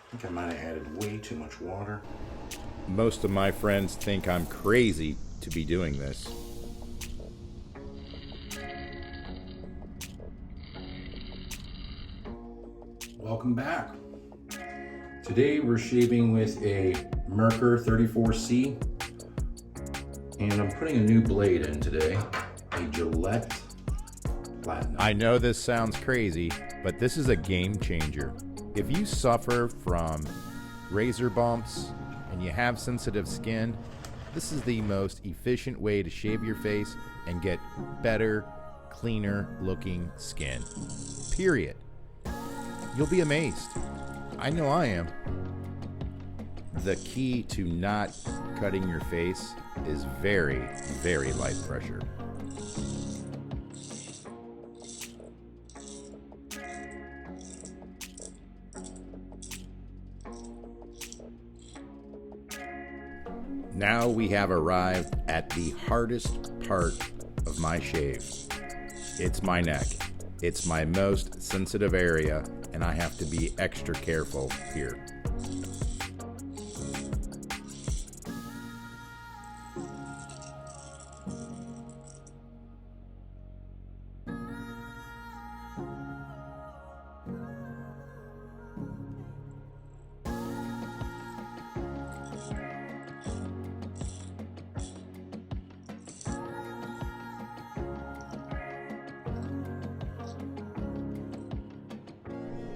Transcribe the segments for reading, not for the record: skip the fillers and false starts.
I think I might have added way too much water. Most of my friends think I'm crazy to be doing this. Welcome back. Today we're shaving with a Merkur 34C, and I'm putting a new blade in today, a Gillette Platinum. I know this sounds crazy, but this is a game changer. If you suffer from razor bumps and you have sensitive skin, this is the most efficient way to shave your face and get better, cleaner looking skin. Period. You'll be amazed. I know I am. The key to not cutting your face is very, very light pressure. Now we have arrived at the hardest part of my shave. It's my neck. It's my most sensitive area, and I have to be extra careful here.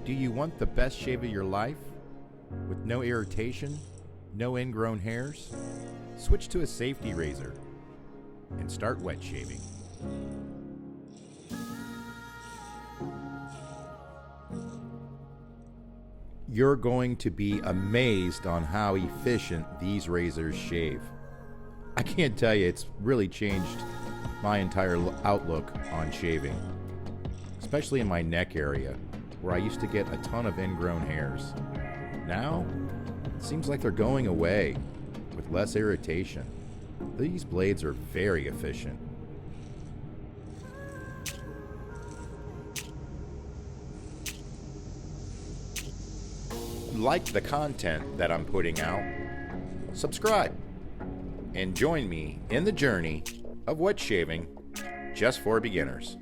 Do you want the best shave of your life? With no irritation, no ingrown hairs? Switch to a safety razor and start wet shaving. You're going to be amazed on how efficient these razors shave. I can't tell you, it's really changed my entire outlook on shaving, especially in my neck area, where I used to get a ton of ingrown hairs. Now, it seems like they're going away with less irritation. These blades are very efficient. Like the content that I'm putting out, subscribe, and join me in the journey of wet shaving just for beginners.